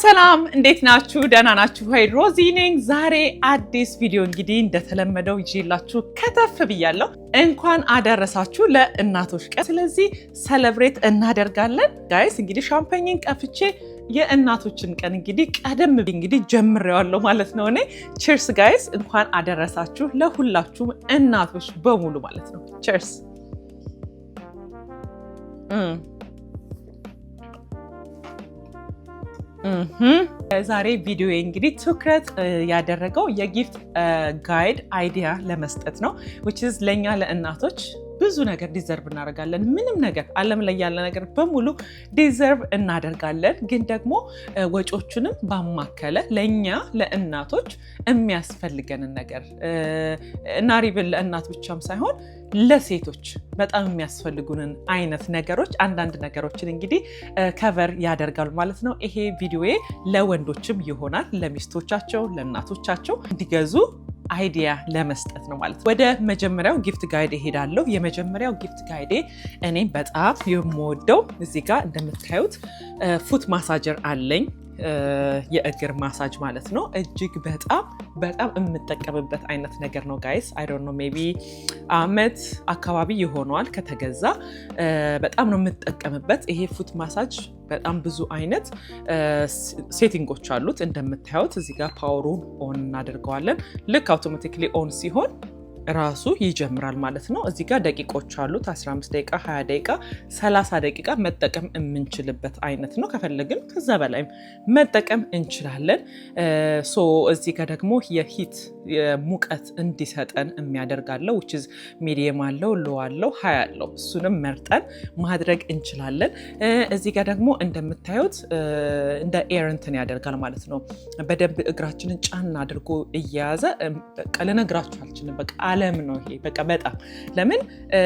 ሰላም እንዴት ናችሁ? ደህና ናችሁ ወይ? ሮዚ ነኝ። ዛሬ አዲስ ቪዲዮ እንግዲህ እንደተለመደው ይዤላችሁ ከተፍ ብያለሁ። እንኳን አደረሳችሁ ለእናቶች ቀን። ስለዚህ ሰለብሬት እናደርጋለን ጋይስ። እንግዲህ ሻምፓኝን ቀፍቼ የእናቶችን ቀን እንግዲህ ቀደም ብዬ እንግዲህ ጀምሬዋለሁ ማለት ነው። እኔ ቺርስ ጋይስ፣ እንኳን አደረሳችሁ ለሁላችሁም እናቶች በሙሉ ማለት ነው። ቺርስ። ዛሬ ቪዲዮ እንግዲህ ትኩረት ያደረገው የጊፍት ጋይድ አይዲያ ለመስጠት ነው which is ለኛ ለእናቶች ብዙ ነገር ዲዘርቭ እናደርጋለን። ምንም ነገር ዓለም ላይ ያለ ነገር በሙሉ ዲዘርቭ እናደርጋለን። ግን ደግሞ ወጪዎቹንም ባማከለ ለኛ ለእናቶች የሚያስፈልገንን ነገር እና ሪብል ለእናት ብቻም ሳይሆን ለሴቶች በጣም የሚያስፈልጉንን አይነት ነገሮች አንዳንድ ነገሮችን እንግዲህ ከቨር ያደርጋሉ ማለት ነው። ይሄ ቪዲዮዬ ለወንዶችም ይሆናል፣ ለሚስቶቻቸው ለእናቶቻቸው እንዲገዙ አይዲያ ለመስጠት ነው ማለት ነው። ወደ መጀመሪያው ጊፍት ጋይድ እሄዳለሁ። የመጀመሪያው ጊፍት ጋይዴ እኔ በጣም የምወደው እዚህ ጋር እንደምታዩት ፉት ማሳጀር አለኝ። የእግር ማሳጅ ማለት ነው። እጅግ በጣም የምጠቀምበት አይነት ነገር ነው ጋይስ። አይ ዶንት ኖ ሜቢ አመት አካባቢ ይሆነዋል ከተገዛ። በጣም ነው የምጠቀምበት። ይሄ ፉት ማሳጅ በጣም ብዙ አይነት ሴቲንጎች አሉት። እንደምታዩት እዚህ ጋር ፓወሩን ኦን እናደርገዋለን። ልክ አውቶማቲክሊ ኦን ሲሆን ራሱ ይጀምራል ማለት ነው። እዚህ ጋር ደቂቆች አሉት። 15 ደቂቃ፣ 20 ደቂቃ፣ 30 ደቂቃ መጠቀም የምንችልበት አይነት ነው። ከፈለግን ከዛ በላይም መጠቀም እንችላለን። ሶ እዚህ ጋር ደግሞ የሂት ሙቀት እንዲሰጠን የሚያደርጋለው which is ሚዲየም አለው፣ ሎ አለው፣ ሃይ አለው። እሱንም መርጠን ማድረግ እንችላለን። እዚህ ጋር ደግሞ እንደምታዩት እንደ ኤር እንትን ያደርጋል ማለት ነው። በደንብ እግራችንን ጫና አድርጎ እየያዘ በቃ ልነግራችሁ አልችልም። በቃ ዓለም ነው ይሄ። በቃ በጣም ለምን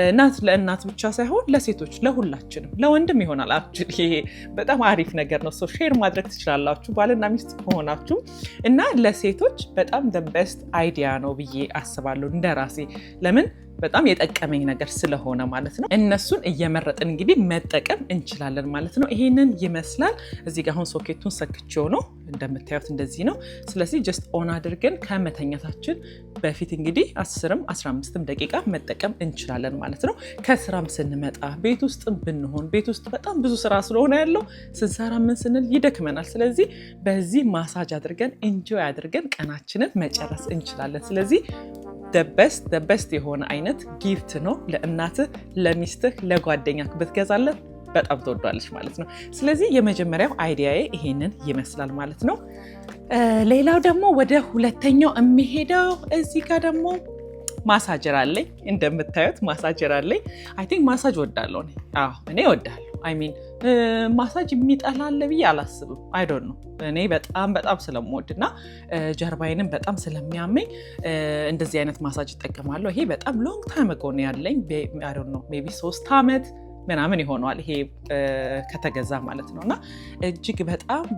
እናት ለእናት ብቻ ሳይሆን ለሴቶች ለሁላችንም፣ ለወንድም ይሆናል። አክቹሊ ይሄ በጣም አሪፍ ነገር ነው። ሶ ሼር ማድረግ ትችላላችሁ ባልና ሚስት ከሆናችሁ እና ለሴቶች በጣም the best አይዲያ ነው ብዬ አስባለሁ እንደራሴ። ለምን በጣም የጠቀመኝ ነገር ስለሆነ ማለት ነው። እነሱን እየመረጥን እንግዲህ መጠቀም እንችላለን ማለት ነው። ይሄንን ይመስላል። እዚህ ጋር አሁን ሶኬቱን ሰክቼው ነው እንደምታዩት እንደዚህ ነው። ስለዚህ ጀስት ኦን አድርገን ከመተኛታችን በፊት እንግዲህ 10ም 15ም ደቂቃ መጠቀም እንችላለን ማለት ነው። ከስራም ስንመጣ ቤት ውስጥ ብንሆን ቤት ውስጥ በጣም ብዙ ስራ ስለሆነ ያለው ስንሰራ ምን ስንል ይደክመናል። ስለዚህ በዚህ ማሳጅ አድርገን ኢንጆይ አድርገን ቀናችንን መጨረስ እንችላለን። ስለዚህ the best የሆነ አይነት ጊፍት ነው። ለእናትህ፣ ለሚስትህ፣ ለጓደኛህ ብትገዛለን በጣም ትወዷለች ማለት ነው። ስለዚህ የመጀመሪያው አይዲያዬ ይሄንን ይመስላል ማለት ነው። ሌላው ደግሞ ወደ ሁለተኛው የሚሄደው እዚህ ጋር ደግሞ ማሳጀር አለኝ። እንደምታዩት ማሳጀር አለኝ። አይ ቲንክ ማሳጅ ወዳለሁ እኔ። እኔ ወዳለሁ። አይ ሚን ማሳጅ የሚጠላለ ብዬ አላስብም። አይ ዶንት ኖ እኔ በጣም ስለምወድና ጀርባዬንም በጣም ስለሚያመኝ እንደዚህ አይነት ማሳጅ እጠቀማለሁ። ይሄ በጣም ሎንግ ታይም አጎ ነው ያለኝ። አይ ዶንት ኖ ሜቢ 3 ዓመት ምናምን ይሆነዋል ይሄ ከተገዛ ማለት ነው። እና እጅግ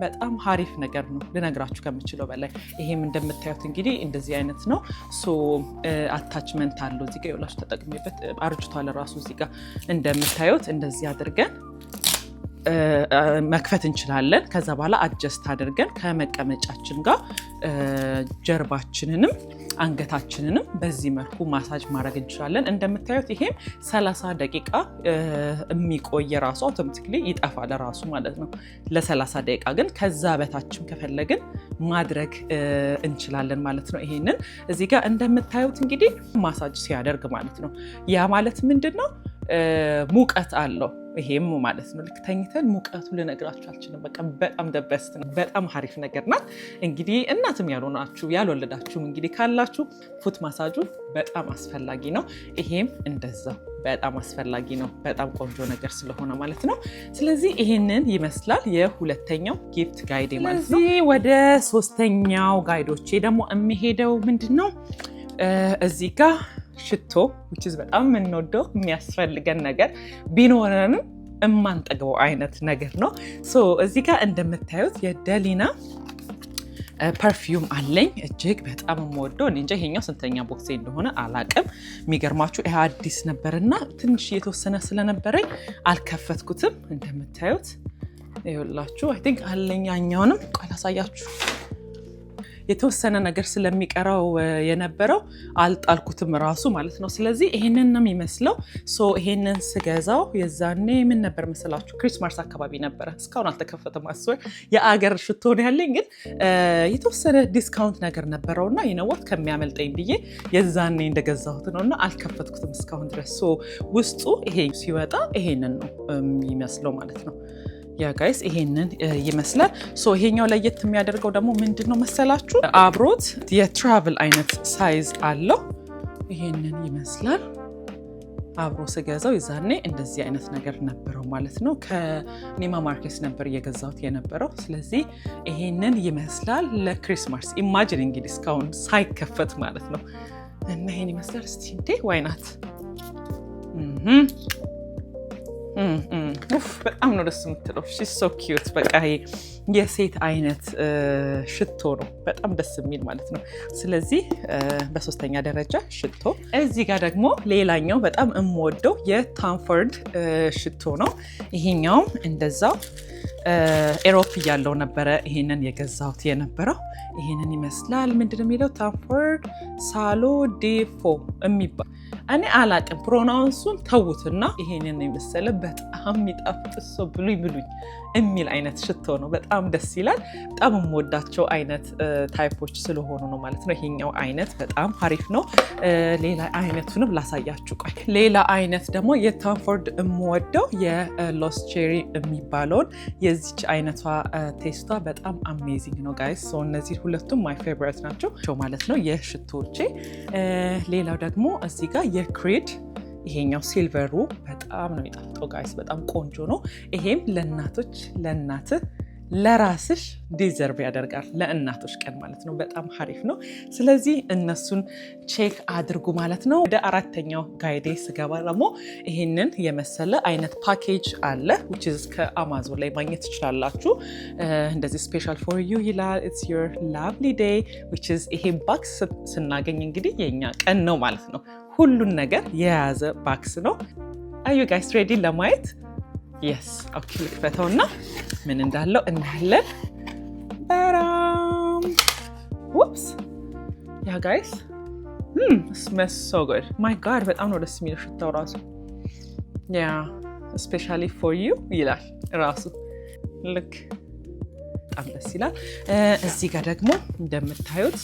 በጣም ሀሪፍ ነገር ነው ልነግራችሁ ከምችለው በላይ። ይሄም እንደምታዩት እንግዲህ እንደዚህ አይነት ነው። ሶ አታችመንት አለው እዚህ ጋር ይኸውላችሁ ተጠቅሜበት አርጅቷል ራሱ። እዚህ ጋር እንደምታዩት እንደዚህ አድርገን መክፈት እንችላለን። ከዛ በኋላ አጀስት አድርገን ከመቀመጫችን ጋር ጀርባችንንም አንገታችንንም በዚህ መልኩ ማሳጅ ማድረግ እንችላለን። እንደምታዩት ይሄም 30 ደቂቃ የሚቆይ ራሱ አውቶማቲክሊ ይጠፋል ራሱ ማለት ነው። ለ30 ደቂቃ ግን ከዛ በታችም ከፈለግን ማድረግ እንችላለን ማለት ነው። ይሄንን እዚህ ጋር እንደምታዩት እንግዲህ ማሳጅ ሲያደርግ ማለት ነው። ያ ማለት ምንድን ነው? ሙቀት አለው ይሄም ማለት ነው። ልክ ተኝተን ሙቀቱ ልነግራችሁ አልችልም። በቃ በጣም ደበስት ነው። በጣም ሀሪፍ ነገር ናት። እንግዲህ እናትም ያልሆናችሁ ያልወለዳችሁም እንግዲህ ካላችሁ ፉት ማሳጁ በጣም አስፈላጊ ነው። ይሄም እንደዛው በጣም አስፈላጊ ነው። በጣም ቆንጆ ነገር ስለሆነ ማለት ነው። ስለዚህ ይሄንን ይመስላል የሁለተኛው ጊፍት ጋይዴ ማለት ነው። ስለዚህ ወደ ሶስተኛው ጋይዶቼ ደግሞ የሚሄደው ምንድነው? እዚህ ጋር ሽቶ which is በጣም የምንወደው የሚያስፈልገን ነገር ቢኖረንም የማንጠግበው አይነት ነገር ነው። ሶ እዚህ ጋር እንደምታዩት የደሊና ፐርፊውም አለኝ እጅግ በጣም የምወደው እንጃ ይሄኛው ስንተኛ ቦክሴ እንደሆነ አላቅም። የሚገርማችሁ ይሄ አዲስ ነበርና ትንሽ የተወሰነ ስለነበረኝ አልከፈትኩትም። እንደምታዩት ይኸውላችሁ አይ ቲንክ አለኝ። ያኛውንም ቃል አሳያችሁ የተወሰነ ነገር ስለሚቀራው የነበረው አልጣልኩትም ራሱ ማለት ነው። ስለዚህ ይሄንን ነው የሚመስለው። ሶ ይሄንን ስገዛው የዛኔ ምን ነበር መሰላችሁ ክሪስማስ አካባቢ ነበረ። እስካሁን አልተከፈተም። አስወር የአገር ሽቶ ነው ያለኝ፣ ግን የተወሰነ ዲስካውንት ነገር ነበረውና ይነዋት ከሚያመልጠኝ ብዬ የዛኔ እንደገዛሁት ነውና አልከፈትኩትም እስካሁን ድረስ። ሶ ውስጡ ይሄ ሲወጣ ይሄንን ነው የሚመስለው ማለት ነው። ያ ጋይስ ይሄንን ይመስላል። ሶ ይሄኛው ለየት የሚያደርገው ደግሞ ምንድነው መሰላችሁ አብሮት የትራቭል አይነት ሳይዝ አለው። ይሄንን ይመስላል። አብሮ ስገዛው ይዛኔ እንደዚህ አይነት ነገር ነበረው ማለት ነው። ከኒማ ማርኬስ ነበር እየገዛሁት የነበረው። ስለዚህ ይሄንን ይመስላል ለክሪስማስ። ኢማጂን እንግዲህ እስካሁን ሳይከፈት ማለት ነው። እና ይሄን ይመስላል። እስቲ እንዴ ዋይናት በጣም ነው ደስ የምትለው። ሺስ ሶ ኪዩት። በቃ የሴት አይነት ሽቶ ነው፣ በጣም ደስ የሚል ማለት ነው። ስለዚህ በሶስተኛ ደረጃ ሽቶ። እዚህ ጋር ደግሞ ሌላኛው በጣም የምወደው የቶም ፎርድ ሽቶ ነው። ይሄኛውም እንደዛው ኤሮፕ እያለው ነበረ ይሄንን የገዛሁት የነበረው። ይሄንን ይመስላል። ምንድን ነው የሚለው ቶም ፎርድ ሳሎ ዴፎ የሚባል እኔ አላቅም ፕሮናውንሱን ተውትና ይሄንን የመሰለ በጣም የሚጣፍጥ ሰው ብሉኝ የሚል አይነት ሽቶ ነው። በጣም ደስ ይላል። በጣም የምወዳቸው አይነት ታይፖች ስለሆኑ ነው ማለት ነው። ይሄኛው አይነት በጣም አሪፍ ነው። ሌላ አይነቱንም ላሳያችሁ። ቆይ ሌላ አይነት ደግሞ የቶም ፎርድ የምወደው የሎስ ቼሪ የሚባለውን የዚች አይነቷ ቴስቷ በጣም አሜዚንግ ነው ጋይስ። ሶ እነዚህ ሁለቱም ማይ ፌቨሪት ናቸው ማለት ነው የሽቶቼ። ሌላው ደግሞ እዚህ ጋር የክሪድ ይሄኛው ሲልቨሩ በጣም ነው የሚጣፍጠው ጋይስ፣ በጣም ቆንጆ ነው። ይሄም ለእናቶች ለእናትህ ለራስሽ ዲዘርቭ ያደርጋል ለእናቶች ቀን ማለት ነው። በጣም አሪፍ ነው። ስለዚህ እነሱን ቼክ አድርጉ ማለት ነው። ወደ አራተኛው ጋይዴ ስገባ ደግሞ ይሄንን የመሰለ አይነት ፓኬጅ አለ which is ከአማዞን ላይ ማግኘት ትችላላችሁ። እንደዚህ ስፔሻል ፎር ዩ ይላል it's your lovely day which is ይሄ ባክስ ስናገኝ እንግዲህ የኛ ቀን ነው ማለት ነው። ሁሉን ነገር የያዘ ባክስ ነው። አዩ ጋይስ ሬዲ ለማየት? የስ ኦኬ ልክፈተውና ምን እንዳለው እናያለን። በራም ውፕስ ያ ጋይስ smells so good my god በጣም ነው ደስ የሚለው ሽታው ራሱ። ያ especially for you ይላል ራሱ ልክ በጣም ደስ ይላል። እዚህ ጋር ደግሞ እንደምታዩት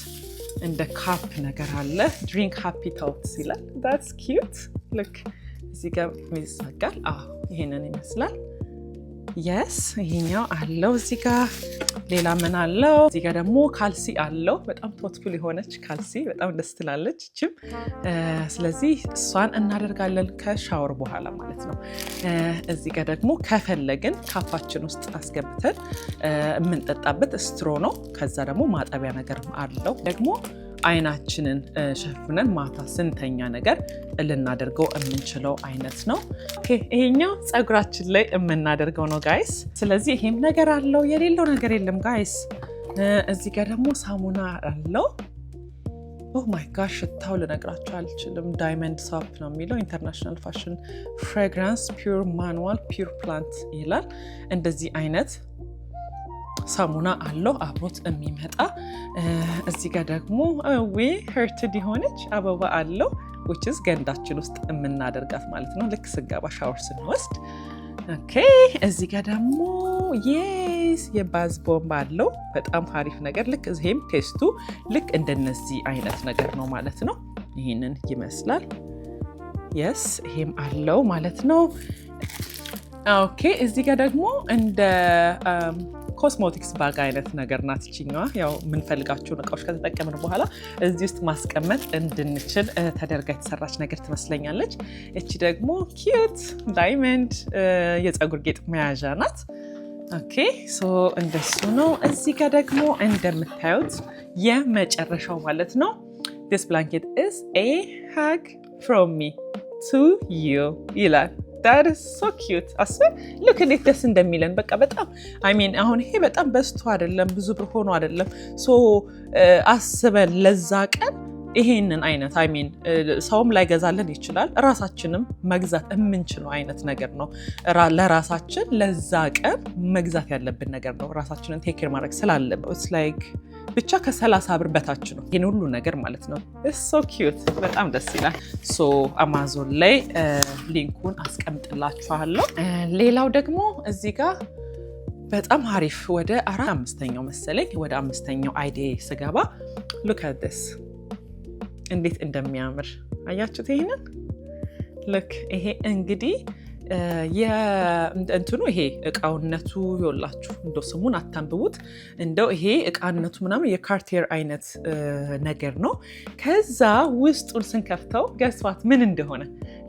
እንደ ካፕ ነገር አለ ድሪንክ ሃፒ ታውትስ ይላል። that's cute ልክ እዚህ ጋር ይዘጋል። ይሄንን ይመስላል። የስ ይሄኛው አለው እዚህ ጋር። ሌላ ምን አለው? እዚህ ጋር ደግሞ ካልሲ አለው። በጣም ቶትፉል የሆነች ካልሲ በጣም ደስ ትላለች እችም። ስለዚህ እሷን እናደርጋለን ከሻወር በኋላ ማለት ነው። እዚህ ጋር ደግሞ ከፈለግን ካፋችን ውስጥ አስገብተን የምንጠጣበት ስትሮ ነው። ከዛ ደግሞ ማጠቢያ ነገር አለው ደግሞ አይናችንን ሸፍነን ማታ ስንተኛ ነገር ልናደርገው የምንችለው አይነት ነው። ይሄኛው ፀጉራችን ላይ የምናደርገው ነው ጋይስ። ስለዚህ ይሄም ነገር አለው፣ የሌለው ነገር የለም ጋይስ። እዚህ ጋር ደግሞ ሳሙና አለው። ኦ ማይ ጋሽ ሽታው ልነግራችሁ አልችልም። ዳይመንድ ሳፕ ነው የሚለው። ኢንተርናሽናል ፋሽን ፍሬግራንስ ፒውር ማኑዋል ፒውር ፕላንት ይላል። እንደዚህ አይነት ሳሙና አለው አብሮት የሚመጣ። እዚህ ጋር ደግሞ ሄርትድ የሆነች አበባ አለው which is ገንዳችን ውስጥ የምናደርጋት ማለት ነው ልክ ስንገባ ሻወር ስንወስድ። ኦኬ እዚህ ጋር ደግሞ የስ የባዝ ቦምብ አለው። በጣም አሪፍ ነገር ልክ እዚህም ቴስቱ ልክ እንደነዚህ አይነት ነገር ነው ማለት ነው። ይሄንን ይመስላል። የስ ይሄም አለው ማለት ነው። ኦኬ እዚህ ጋር ደግሞ እንደ ኮስሞቲክስ ባግ አይነት ነገር ናት ይችኛዋ። ያው የምንፈልጋቸውን እቃዎች ከተጠቀምን በኋላ እዚህ ውስጥ ማስቀመጥ እንድንችል ተደርጋ የተሰራች ነገር ትመስለኛለች። እቺ ደግሞ ኪዩት ዳይመንድ የፀጉር ጌጥ መያዣ ናት። ኦኬ ሶ እንደሱ ነው። እዚህ ጋር ደግሞ እንደምታዩት የመጨረሻው ማለት ነው this blanket is a hug from me to you ይላል። that is so cute አስበ look እንዴት ደስ እንደሚለን በቃ በጣም I mean አሁን ይሄ በጣም በስቶ አይደለም ብዙ ብር ሆኖ አይደለም so አስበን ለዛ ቀን ይሄንን አይነት I mean ሰውም ላይ ገዛለን ይችላል ራሳችንም መግዛት የምንችለው አይነት ነገር ነው ለራሳችን ለዛ ቀን መግዛት ያለብን ነገር ነው ራሳችንን ቴክ ኬር ማድረግ ስላለብን it's like ብቻ ከ30 ብር በታች ነው ይሄን ሁሉ ነገር ማለት ነው it's so cute በጣም ደስ ይላል so አማዞን ላይ ሊንኩን አስቀምጥላችኋለሁ ሌላው ደግሞ እዚህ ጋር በጣም አሪፍ ወደ 5ኛው መሰለኝ ወደ 5ኛው አይዲያ ስገባ look at this እንዴት እንደሚያምር አያችሁት ይሄንን look ይሄ እንግዲህ እንትኑ ይሄ እቃውነቱ ይወላችሁ እንደው ስሙን አታንብቡት እንደው ይሄ እቃነቱ ምናምን የካርቲየር አይነት ነገር ነው ከዛ ውስጡን ስንከፍተው ገስዋት ምን እንደሆነ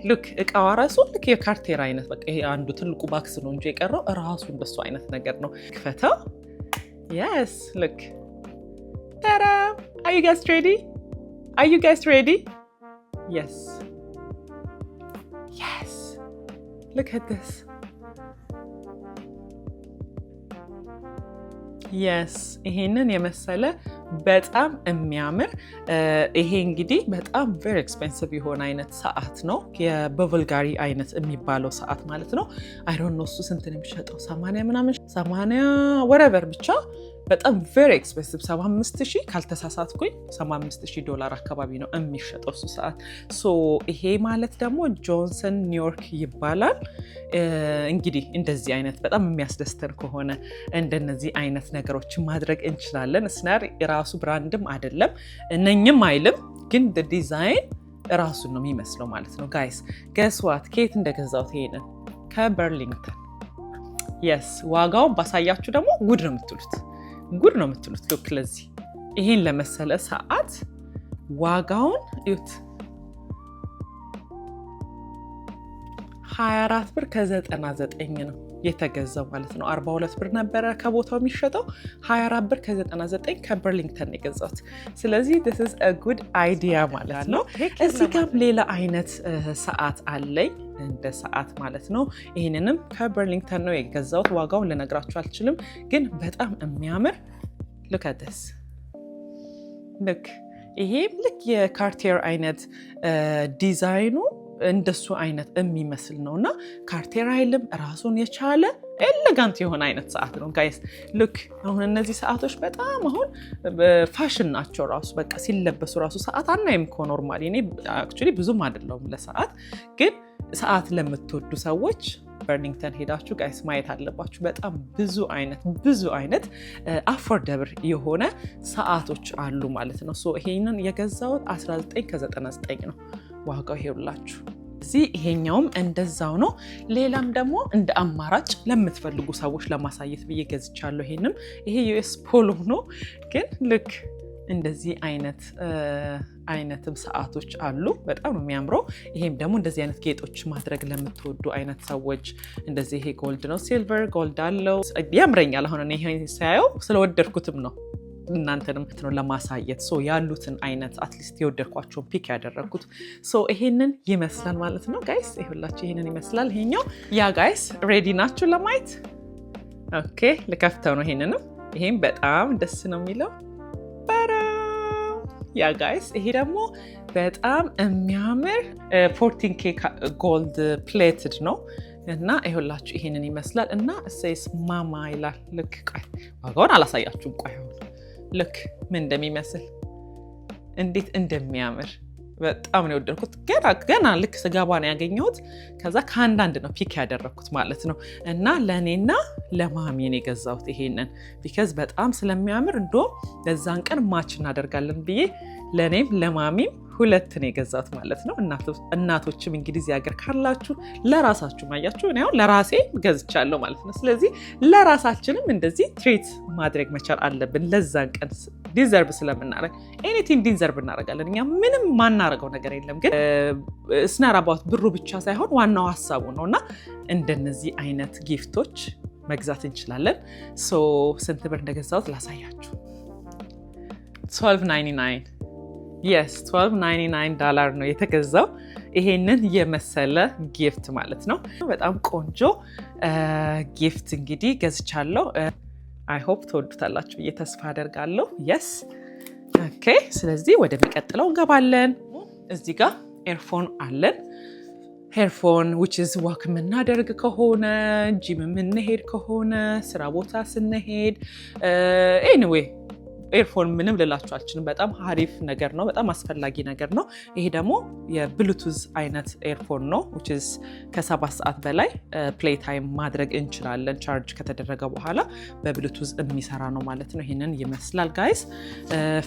look እቃው ራሱ ልክ የካርቲየር አይነት በቃ ይሄ አንዱ ትልቁ ባክስ ነው እንጂ የቀረው ራሱ እንደሱ አይነት ነገር ነው ክፈተው yes look tada are you guys ready Are you guys ready? Yes. Yes. Look at this. Yes. ይሄንን የመሰለ በጣም የሚያምር ይሄ እንግዲህ በጣም very expensive የሆነ አይነት ሰዓት ነው የበቨልጋሪ አይነት የሚባለው ሰዓት ማለት ነው I don't know እሱ ስንት ነው የሚሸጠው 80 ምናምን 80 whatever ብቻ በጣም very expensive 75000 ካልተሳሳትኩኝ $75000 አካባቢ ነው የሚሸጠው እሱ ሰዓት so ይሄ ማለት ደግሞ ጆንሰን ኒውዮርክ ይባላል እንግዲህ እንደዚህ አይነት በጣም የሚያስደስተን ከሆነ እንደነዚህ አይነት ነገሮችን ማድረግ እንችላለን ስናር የራሱ ብራንድም አይደለም እነኝም አይልም ግን the design ራሱን ነው የሚመስለው ማለት ነው guys guess what ከየት እንደገዛሁት ይሄንን ከበርሊንግተን yes ዋጋውን ባሳያችሁ ደግሞ ጉድ ነው የምትሉት look ለዚህ ይሄን ለመሰለ ሰዓት ዋጋውን እዩት 24 ብር ከ99 ነው የተገዛው ማለት ነው 42 ብር ነበረ ከቦታው የሚሸጠው 24 ብር ከ99 ከበርሊንግተን የገዛሁት ስለዚህ this is a good idea ማለት ነው እዚህ ጋር ሌላ አይነት ሰዓት አለኝ እንደ ሰዓት ማለት ነው ይሄንንም ከበርሊንግተን ነው የገዛሁት ዋጋውን ልነግራችሁ አልችልም ግን በጣም የሚያምር look at this look ይሄም ልክ የካርቲየር አይነት ዲዛይኑ እንደሱ አይነት የሚመስል ነውና ካርቲየር አይልም ራሱን የቻለ ኤሌጋንት የሆነ አይነት ሰዓት ነው ጋይስ look አሁን እነዚህ ሰዓቶች በጣም አሁን ፋሽን ናቸው ራሱ በቃ ሲለበሱ ራሱ ሰዓት አናይም እኮ ኖርማሊ እኔ actually ብዙም አይደለም ለሰዓት ግን ሰዓት ለምትወዱ ሰዎች በርሊንግተን ሄዳችሁ ጋይስ ማየት አለባችሁ በጣም ብዙ አይነት አፎርደብል የሆነ ሰዓቶች አሉ ማለት ነው ሶ ይሄንን የገዛሁት 19.99 ነው ዋጋው ይሄውላችሁ እዚህ ይሄኛውም እንደዛው ነው ሌላም ደግሞ እንደ አማራጭ ለምትፈልጉ ሰዎች ለማሳየት ብዬ ገዝቻለሁ ይሄንም ይሄ ዩኤስ ፖሎ ነው ግን ልክ እንደዚህ አይነትም ሰዓቶች አሉ በጣም የሚያምረው ይሄም ደግሞ እንደዚህ አይነት ጌጦች ማድረግ ለምትወዱ አይነት ሰዎች እንደዚህ ይሄ ጎልድ ነው ሲልቨር ጎልድ አለው ያምረኛል አሁን እኔ ይሄን ሳየው ስለወደድኩትም ነው እናንተንም ነው ለማሳየት ሶ ያሉትን አይነት አትሊስት የወደድኳቸውን ፒክ ያደረኩት ሶ ይሄንን ይመስላል ማለት ነው ጋይስ ይሁላችሁ ይሄንን ይመስላል ይሄኛው ያ ጋይስ ሬዲ ናችሁ ለማየት ኦኬ ልከፍተው ነው ይሄም በጣም ደስ ነው የሚለው ያ ጋይስ ይሄ ደግሞ በጣም የሚያምር 14K ጎልድ ፕሌትድ ነው እና ይሁላችሁ ይሄንን ይመስላል እና እሰይስ ማማ ይላል ልክ ቆይ ዋጋውን አላሳያችሁም ቆይ ልክ ምን እንደሚመስል እንዴት እንደሚያምር በጣም ነው የወደድኩት ገና ልክ ስገባ ነው ያገኘሁት ከዛ ከአንዳንድ ነው ፒክ ያደረኩት ማለት ነው እና ለኔና ለማሚ ነው የገዛሁት ይሄንን because በጣም ስለሚያምር እንደው ለዛን ቀን ማች እናደርጋለን ብዬ ለኔም ለማሚም ሁለት ነው የገዛሁት ማለት ነው እናቶችም እንግዲህ እዚህ ሀገር ካላችሁ ለራሳችሁ ማያችሁ እኔ አሁን ለራሴ ገዝቻለሁ ማለት ነው ስለዚህ ለራሳችንም እንደዚህ ትሪት ማድረግ መቻል አለብን ለዛን ቀን ዲዘርቭ ስለምናረግ ኤኒቲንግ ዲዘርቭ እናረጋለን እኛ ምንም ማናረገው ነገር የለም ግን ስናር አባውት ብሩ ብቻ ሳይሆን ዋናው ሐሳቡ ነውና እንደነዚህ አይነት ጊፍቶች መግዛት እንችላለን ሶ ስንት ብር እንደገዛሁት ላሳያችሁ $12.99 yes $12.99 ነው የተገዛው ይሄንን የመሰለ ጊፍት ማለት ነው በጣም ቆንጆ ጊፍት እንግዲህ ገዝቻለሁ I hope ተወዱታላችሁ ተስፋ አደርጋለሁ yes okay ስለዚህ ወደ ሚቀጥለው እንገባለን እዚህ ጋር ኤርፎን አለን ኤርፎን which is walk የምናደርግ ከሆነ ጂም የምንሄድ ከሆነ ስራ ቦታ ስንሄድ anyway ኤርፎን ምንም ልላችሁ አልችልም በጣም አሪፍ ነገር ነው በጣም አስፈላጊ ነገር ነው ይሄ ደግሞ የብሉቱዝ አይነት ኤርፎን ነው which is ከ7 ሰዓት በላይ ፕሌይ ታይም ማድረግ እንችላለን ቻርጅ ከተደረገ በኋላ በብሉቱዝ የሚሰራ ነው ማለት ነው ይሄንን ይመስላል ጋይስ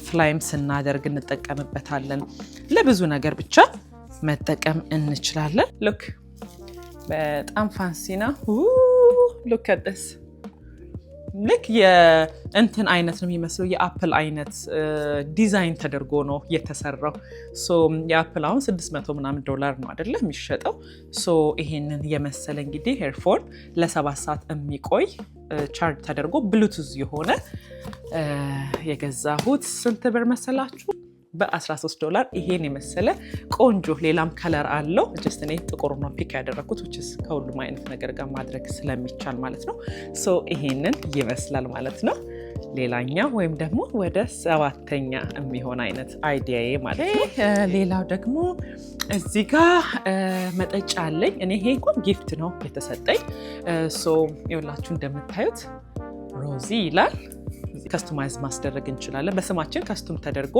ፍላይም ስናደርግ እንጠቀምበታለን ለብዙ ነገር ብቻ መጠቀም እንችላለን look በጣም ፋንሲ ነው look at this ልክ የእንትን አይነት ነው የሚመስለው የአፕል አይነት ዲዛይን ተደርጎ ነው የተሰራው ሶ የአፕል አሁን $600 ምናምን ነው አይደለ የሚሸጠው ሶ ይሄንን የመሰለ እንግዲህ ኤርፎን ለ7 ሰዓት የሚቆይ ቻርጅ ተደርጎ ብሉቱዝ የሆነ የገዛሁት ስንት ብር መሰላችሁ በ$13 ይሄን የመሰለ ቆንጆ ሌላም ከለር አለው just እኔ ጥቁር ነው ፒክ ያደረኩት which is ከሁሉም አይነት ነገር ጋር ማድረግ ስለሚቻል ማለት ነው ሶ ይሄንን ይመስላል ማለት ነው ሌላኛው ወይም ደግሞ ወደ 7ኛ የሚሆን አይነት አይዲያዬ ማለት ነው ሌላው ደግሞ እዚህ ጋር መጠጫ አለኝ እኔ ይሄ እንኳን ጊፍት ነው የተሰጠኝ ሶ ይኸውላችሁ እንደምታዩት ሮዚ ይላል ከስተማይዝ ማስደረግ እንችላለን በስማችን ከስተም ተደርጎ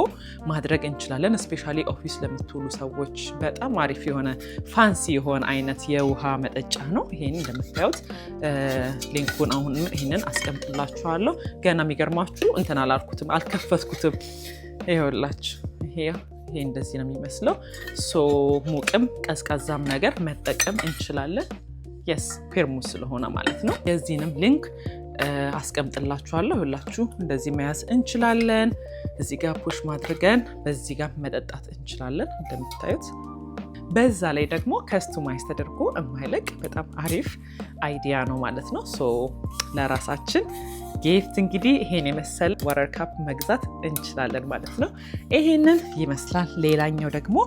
ማድረግ እንችላለን ስፔሻሊ ኦፊስ ለምትውሉ ሰዎች በጣም አሪፍ የሆነ ፋንሲ የሆነ አይነት የውሃ መጠጫ ነው ይሄን እንደምታዩት ሊንኩን አሁን ይሄንን አስቀምጥላችኋለሁ ገና የሚገርማችሁ እንትን አላልኩትም አልከፈትኩትም ይኸውላችሁ ይሄ እንደዚህ ነው የሚመስለው ሶ ሙቅም ቀዝቃዛም ነገር መጠቀም እንችላለን yes ፔርሙስ ስለሆነ ማለት ነው የዚህንም ሊንክ አስቀምጥላችኋለሁ ሁላችሁ እንደዚህ መያዝ እንችላለን እዚህ ጋር ፑሽ ማድረግን በዚህ ጋር መጠጣት እንችላለን እንደምታዩት በዛ ላይ ደግሞ ከስተማይዝ ተደርጎ የማይለቅ በጣም አሪፍ አይዲያ ነው ማለት ነው ሶ ለራሳችን ጊፍት እንግዲህ ይሄን የመሰለ ዋተር ካፕ መግዛት እንችላለን ማለት ነው ይሄንን ይመስላል ሌላኛው ደግሞ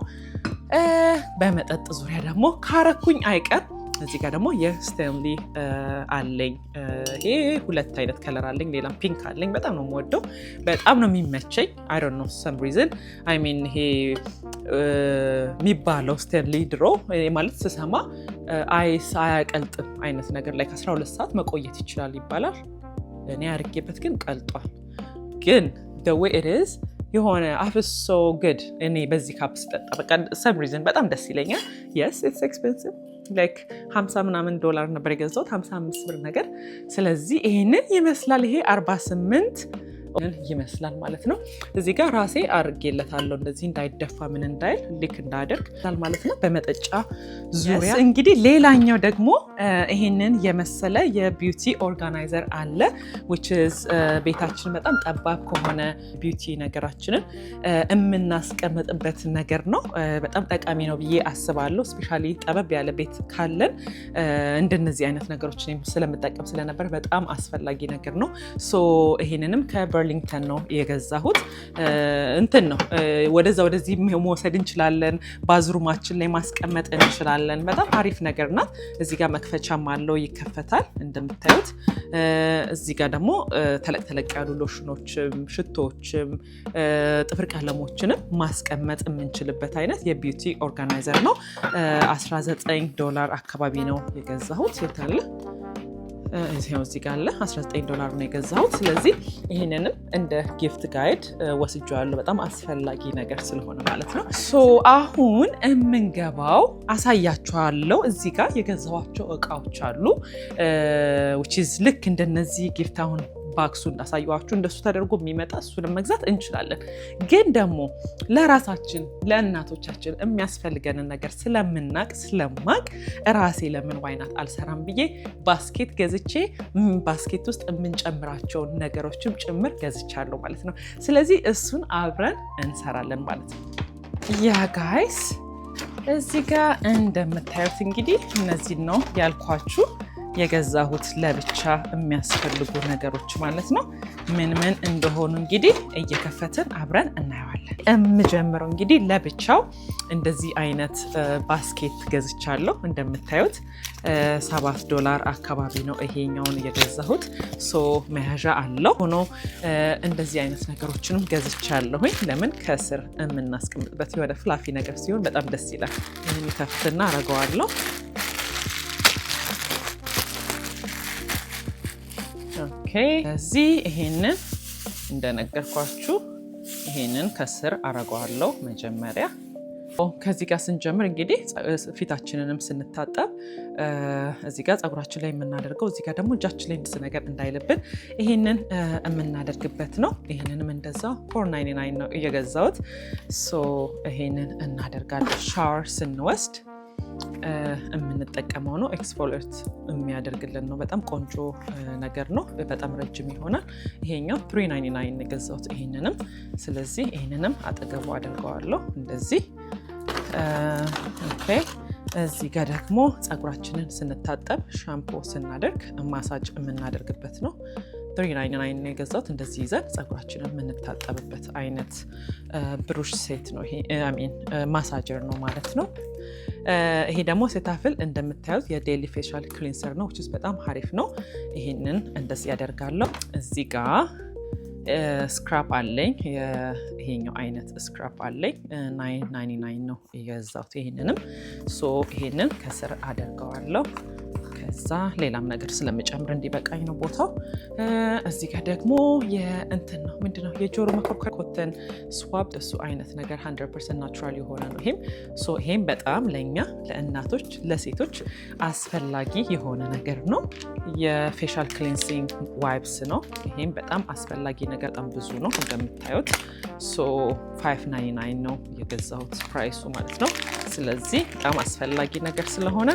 በመጠጥ ዙሪያ ደግሞ ካረኩኝ አይቀር እዚህ ጋር ደግሞ የስቴንሊ አለኝ ይሄ ሁለት አይነት ከለር አለኝ ሌላም ፒንክ አለኝ በጣም ነው የምወደው በጣም ነው የሚመቸኝ I don't know some reason I mean ይሄ የሚባለው ስቴንሊ ድሮ ማለት ስሰማ አይስ አያቀልጥም አይነት ነገር ላይ 12 ሰዓት መቆየት ይችላል ይባላል እኔ አርጌበት ግን ቀልጧል ግን the way it is የሆነ አፍስ so good እኔ በዚህ ካፕ ስጠጣ በቃ some reason በጣም ደስ ይለኛል yes it's expensive like $50 ምናምን ነበር የገዛሁት 55 ብር ነገር ስለዚህ ይሄንን ይመስላል ይሄ 48 ይመስላል ማለት ነው እዚህ ጋር ራሴ አርጌለታለሁ እንደዚህ እንዳይደፋ ምን እንዳይል ሊክ እንዳደርግ ማለት ነው በመጠጫ ዙሪያ እንግዲህ ሌላኛው ደግሞ ይሄንን የመሰለ የቢዩቲ ኦርጋናይዘር አለ which is ቤታችን በጣም ጠባብ ከሆነ ቢዩቲ ነገራችንን የምናስቀምጥበት ነገር ነው በጣም ጠቃሚ ነው ብዬ አስባለሁ ስፔሻሊ ጠበብ ያለ ቤት ካለን እንደነዚህ አይነት ነገሮችን ስለምጠቀም ስለነበር በጣም አስፈላጊ ነገር ነው ሶ ይሄንንም በርሊንግተን ነው የገዛሁት እንትን ነው ወደዛ ወደዚህ መውሰድ እንችላለን ባዝሩማችን ላይ ማስቀመጥ እንችላለን በጣም አሪፍ ነገር ናት እዚህ ጋር መክፈቻም አለው ይከፈታል እንደምታዩት እዚህ ጋር ደግሞ ተለቅ ያሉ ሎሽኖችም ሽቶዎችም ጥፍር ቀለሞችንም ማስቀመጥ የምንችልበት አይነት የቢዩቲ ኦርጋናይዘር ነው $19 አካባቢ ነው የገዛሁት የታለ እዚህ ጋር አለ $19 ነው የገዛሁት ስለዚህ ይሄንንም እንደ ጊፍት ጋይድ ወስጄዋለሁ በጣም አስፈላጊ ነገር ስለሆነ ማለት ነው ሶ አሁን የምንገባው አሳያችኋለሁ እዚህ ጋር የገዛኋቸው እቃዎች አሉ which is ልክ እንደነዚህ ጊፍት አሁን ባክሱ እንዳሳየዋችሁ እንደሱ ተደርጎ የሚመጣ እሱንም መግዛት እንችላለን ግን ደግሞ ለራሳችን ለእናቶቻችን የሚያስፈልገንን ነገር ስለምናቅ ስለማቅ ራሴ ለምን ዋይናት አልሰራም ብዬ ባስኬት ገዝቼ ባስኬት ውስጥ የምንጨምራቸውን ነገሮችም ጭምር ገዝቻለሁ ማለት ነው ስለዚህ እሱን አብረን እንሰራለን ማለት ነው ያ ጋይስ እዚህ ጋር እንደምታዩት እንግዲህ እነዚህ ነው ያልኳችሁ የገዛሁት ለብቻ የሚያስፈልጉ ነገሮች ማለት ነው። ምን ምን እንደሆኑ እንግዲህ እየከፈትን አብረን እናየዋለን። የምጀምረው እንግዲህ ለብቻው እንደዚህ አይነት ባስኬት ገዝቻለሁ። እንደምታዩት $7 አካባቢ ነው ይሄኛውን የገዛሁት። መያዣ አለው ሆኖ እንደዚህ አይነት ነገሮችንም ገዝቻለሁኝ። ለምን ከስር የምናስቀምጥበት የሆነ ፍላፊ ነገር ሲሆን በጣም ደስ ይላል። ይህን ከፍትና አረገዋለሁ። ኦኬ እዚህ ይሄንን እንደነገርኳችሁ ይሄንን ከስር አረገዋለሁ መጀመሪያ። ከዚህ ጋር ስንጀምር እንግዲህ ፊታችንንም ስንታጠብ እዚህ ጋር ፀጉራችን ላይ የምናደርገው እዚህ ጋር ደግሞ እጃችን ላይ እንደዚህ ነገር እንዳይልብን ይሄንን የምናደርግበት ነው። ይሄንንም እንደዛው $4.99 ነው እየገዛሁት። ይሄንን እናደርጋለን። ሻወር ስንወስድ የምንጠቀመው ነው። ኤክስፎሊየት የሚያደርግልን ነው። በጣም ቆንጆ ነገር ነው። በጣም ረጅም ይሆናል። ይሄኛው $3.99 የገዛሁት ይሄንንም። ስለዚህ ይሄንንም አጠገቡ አደርገዋለሁ እንደዚህ። ኦኬ እዚህ ጋር ደግሞ ፀጉራችንን ስንታጠብ ሻምፖ ስናደርግ ማሳጅ የምናደርግበት ነው። $3.99 ነው የገዛሁት። እንደዚህ ይዘን ፀጉራችንን የምንታጠብበት አይነት ብሩሽ ሴት ነው። ይሄ ማሳጀር ነው ማለት ነው። ይሄ ደግሞ ሴታፍል እንደምታዩት የዴሊ ፌሻል ክሊንሰር ነው። በጣም አሪፍ ነው። ይሄንን እንደዚህ ያደርጋለሁ። እዚህ ጋር ስክራፕ አለኝ። ይሄኛው አይነት ስክራፕ አለኝ። $9.99 ነው የገዛሁት። ይሄንንም ይሄንን ከስር አደርገዋለሁ። ከዛ ሌላም ነገር ስለምጨምር እንዲበቃኝ ነው ቦታው። እዚህ ጋር ደግሞ የእንትን ነው ምንድነው የጆሮ መኮርኮር ኮተን ስዋብ እሱ አይነት ነገር 100% ናቹራል የሆነ ነው። ይሄም በጣም ለእኛ ለእናቶች ለሴቶች አስፈላጊ የሆነ ነገር ነው። የፌሻል ክሊንሲንግ ዋይፕስ ነው። ይሄም በጣም አስፈላጊ ነገር በጣም ብዙ ነው እንደምታዩት። $5.99 ነው የገዛሁት ፕራይሱ ማለት ነው። ስለዚህ በጣም አስፈላጊ ነገር ስለሆነ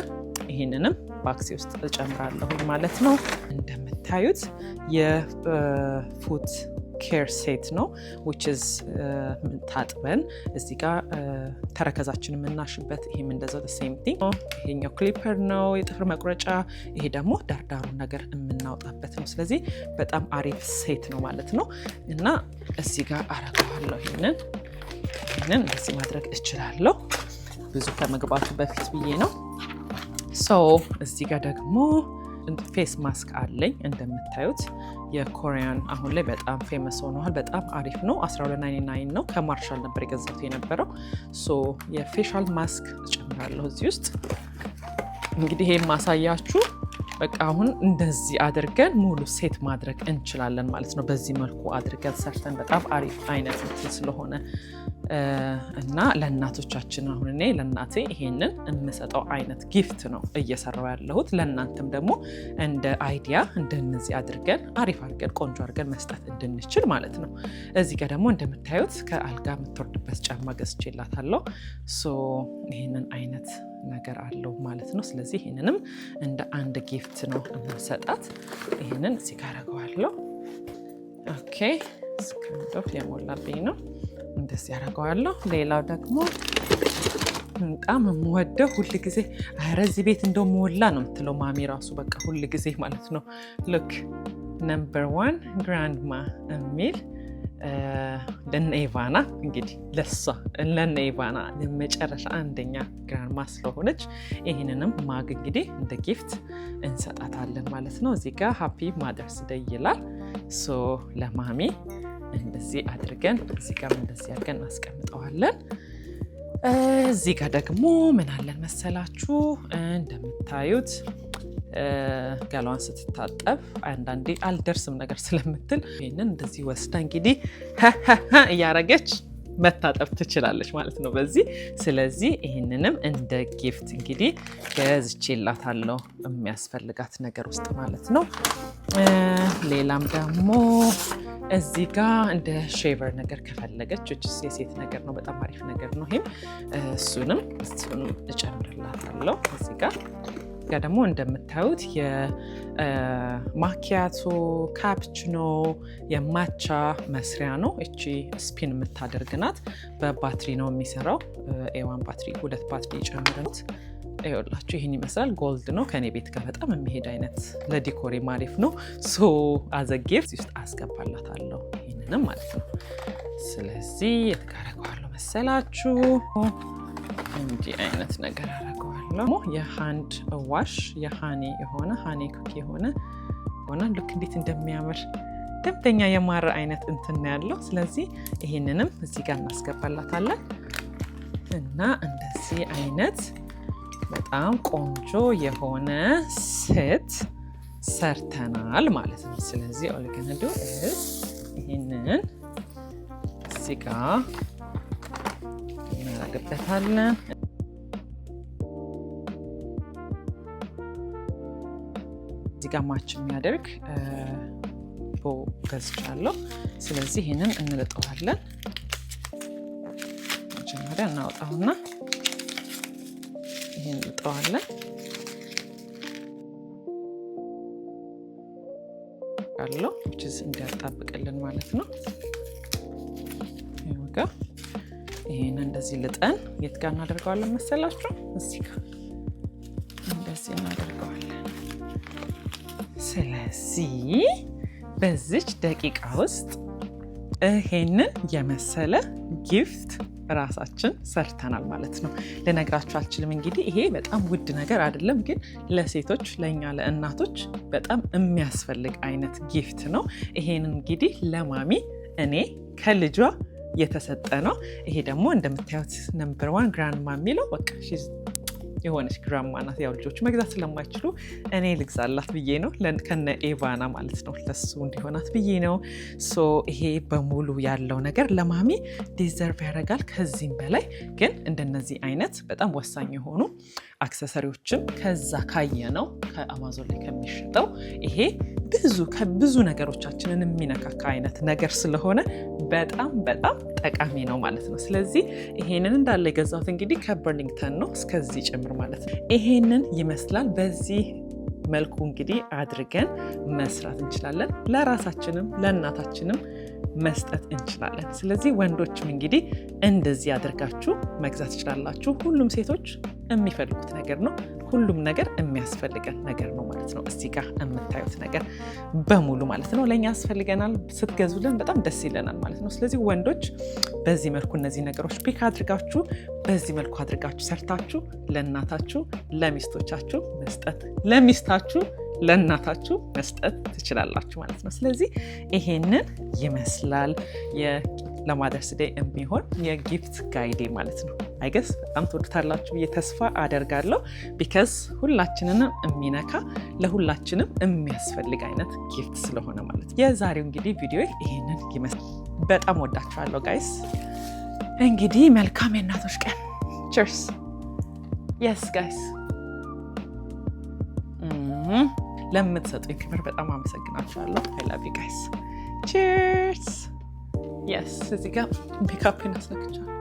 ይህንንም ባክሲ ውስጥ እጨምራለሁ ማለት ነው። እንደምታዩት የፉት ኬር ሴት ነው which is ታጥበን እዚህ ጋር ተረከዛችን የምናሽበት። ይሄም እንደዛው the same thing። ይሄኛው ክሊፐር ነው የጥፍር መቁረጫ። ይሄ ደግሞ ዳርዳሩን ነገር የምናወጣበት ነው። ስለዚህ በጣም አሪፍ ሴት ነው ማለት ነው። እና እዚህ ጋር አረገዋለሁ። ይሄንን እንደዚህ ማድረግ እችላለሁ ብዙ ከመግባቱ በፊት ብዬ ነው። እዚህ ጋር ደግሞ ፌስ ማስክ አለኝ። እንደምታዩት የኮሪያን አሁን ላይ በጣም ፌመስ ሆነዋል። በጣም አሪፍ ነው። $12.99 ነው። ከማርሻል ነበር የገዛሁት የነበረው። የፌሻል ማስክ እጨምራለሁ እዚህ ውስጥ። እንግዲህ ይሄን ማሳያችሁ በቃ አሁን እንደዚህ አድርገን ሙሉ ሴት ማድረግ እንችላለን ማለት ነው። በዚህ መልኩ አድርገን ሰርተን በጣም አሪፍ አይነት ስለሆነ እና ለእናቶቻችን አሁን እኔ ለእናቴ ይሄንን የምሰጠው አይነት ጊፍት ነው እየሰራው ያለሁት። ለእናንተም ደግሞ እንደ አይዲያ እንደነዚህ አድርገን አሪፍ አድርገን ቆንጆ አድርገን መስጠት እንድንችል ማለት ነው። እዚህ ጋር ደግሞ እንደምታዩት ከአልጋ የምትወርድበት ጫማ ገዝቼላታለሁ። ይሄንን አይነት ነገር አለው ማለት ነው። ስለዚህ ይሄንንም እንደ አንድ ጊፍት ነው የምሰጣት። ይሄንን እዚህ ጋር አደርገዋለሁ። ኦኬ ስክሪንዶፍ የሞላብኝ ነው። እንደዚህ ያደርገዋለሁ። ሌላው ደግሞ በጣም የምወደው ሁል ጊዜ ኧረ እዚህ ቤት እንደው ሞላ ነው የምትለው ማሚ ራሱ በቃ ሁል ጊዜ ማለት ነው። ሉክ ነምበር 1 ግራንድማ የሚል ለነ ኢቫና እንግዲህ ለነ ኢቫና የመጨረሻ አንደኛ ግራንድማ ስለሆነች ይህንንም ማግ እንግዲህ እንደ ጊፍት እንሰጣታለን ማለት ነው። እዚህ ጋር ሃፒ ማደርስ ዴይ ይላል። ለማሚ እንደዚህ አድርገን እዚህ ጋር እንደዚህ አድርገን እናስቀምጠዋለን። እዚህ ጋር ደግሞ ምን አለን መሰላችሁ? እንደምታዩት ገላዋን ስትታጠብ አንዳንዴ አልደርስም ነገር ስለምትል ይሄንን እንደዚህ ወስዳ እንግዲህ እያረገች መታጠብ ትችላለች ማለት ነው በዚህ። ስለዚህ ይህንንም እንደ ጊፍት እንግዲህ ገዝቼላታለሁ የሚያስፈልጋት ነገር ውስጥ ማለት ነው። ሌላም ደግሞ እዚህ ጋር እንደ ሼቨር ነገር ከፈለገች የሴት ነገር ነው፣ በጣም አሪፍ ነገር ነው ይሄም። እሱንም እጨምርላታለሁ እዚህ ጋር ደግሞ እንደምታዩት የማኪያቶ ካፕቺኖ የማቻ መስሪያ ነው። እቺ ስፒን የምታደርግ ናት። በባትሪ ነው የሚሰራው። ኤዋን ባትሪ 2 ባትሪ ጨምረን ይኸውላችሁ ይሄን ይመስላል። ጎልድ ነው ከኔ ቤት ጋር በጣም የሚሄድ አይነት ለዲኮሪ ማሪፍ ነው። ሶ አዘጌፍ ውስጥ አስገባላታለሁ ይሄንንም ማለት ነው። ስለዚህ የተጋረገዋለሁ መሰላችሁ እንዲህ አይነት ነገር አረገዋለሁ። የሃንድ ዋሽ የሃኒ የሆነ ሃኒ ኩኪ የሆነ ልክ እንዴት እንደሚያምር ደምተኛ የማረ አይነት እንትን ያለው። ስለዚህ ይሄንንም እዚህ ጋር እናስገባላታለን እና እንደዚህ አይነት በጣም ቆንጆ የሆነ ሴት ሰርተናል ማለት ነው። ስለዚህ ኦልገነዶ ይሄንን እዚህ ጋር እናደርግበታለን። እዚህ ጋር ማች የሚያደርግ ገዝቻለሁ። ስለዚህ ይሄንን እንልጠዋለን። መጀመሪያ እናወጣውና ይሄን እንልጠዋለን አለው which እንዲያጣብቅልን ማለት ነው። ይሄው ይሄን እንደዚህ ልጠን የት ጋር እናደርገዋለን መሰላችሁ? እዚህ ጋር እንደዚህ እናደርገዋለን። ስለዚህ በዚች ደቂቃ ውስጥ ይሄንን የመሰለ ጊፍት ራሳችን ሰርተናል ማለት ነው። ልነግራችሁ አልችልም። እንግዲህ ይሄ በጣም ውድ ነገር አይደለም፣ ግን ለሴቶች ለኛ ለእናቶች በጣም የሚያስፈልግ አይነት ጊፍት ነው። ይሄንን እንግዲህ ለማሚ እኔ ከልጇ የተሰጠ ነው። ይሄ ደግሞ እንደምታዩት ነምበር 1 ግራንድማ የሚለው በቃ የሆነች ግራማ ናት። ያው ልጆቹ መግዛት ስለማይችሉ እኔ ልግዛላት ብዬ ነው፣ ከነ ኤቫና ማለት ነው። ለሱ እንዲሆናት ብዬ ነው። ሶ ይሄ በሙሉ ያለው ነገር ለማሚ ዲዘርቭ ያደርጋል። ከዚህም በላይ ግን እንደነዚህ አይነት በጣም ወሳኝ የሆኑ አክሰሰሪዎችም ከዛ ካየ ነው ከአማዞን ላይ ከሚሸጠው ይሄ ከብዙ ነገሮቻችንን የሚነካካ አይነት ነገር ስለሆነ በጣም በጣም ጠቃሚ ነው ማለት ነው። ስለዚህ ይሄንን እንዳለ የገዛሁት እንግዲህ ከበርሊንግተን ነው እስከዚህ ጭምር ማለት ነው። ይሄንን ይመስላል። በዚህ መልኩ እንግዲህ አድርገን መስራት እንችላለን። ለራሳችንም ለእናታችንም መስጠት እንችላለን። ስለዚህ ወንዶችም እንግዲህ እንደዚህ አድርጋችሁ መግዛት ትችላላችሁ። ሁሉም ሴቶች የሚፈልጉት ነገር ነው። ሁሉም ነገር የሚያስፈልገን ነገር ነው ማለት ነው። እዚህ ጋር የምታዩት ነገር በሙሉ ማለት ነው ለእኛ ያስፈልገናል። ስትገዙልን በጣም ደስ ይለናል ማለት ነው። ስለዚህ ወንዶች በዚህ መልኩ እነዚህ ነገሮች ፒክ አድርጋችሁ በዚህ መልኩ አድርጋችሁ ሰርታችሁ ለእናታችሁ ለሚስቶቻችሁ መስጠት ለሚስታችሁ ለእናታችሁ መስጠት ትችላላችሁ ማለት ነው። ስለዚህ ይሄንን ይመስላል ለማደርስ ዴይ የሚሆን የጊፍት ጋይዴ ማለት ነው። አይገስ በጣም ትወዱታላችሁ ብዬ ተስፋ አደርጋለሁ። ቢካዝ ሁላችንንም የሚነካ ለሁላችንም የሚያስፈልግ አይነት ጊፍት ስለሆነ ማለት ነው። የዛሬው እንግዲህ ቪዲዮ ይሄንን ይመስላል። በጣም ወዳችኋለሁ ጋይስ። እንግዲህ መልካም የእናቶች ቀን። ቺርስ። የስ ጋይስ ለምትሰጡኝ ክብር በጣም አመሰግናችኋለሁ። አይ ላቭ ዩ ጋይስ። ቺርስ። የስ እዚህ ጋር ሜካፕን አስነክቻለሁ።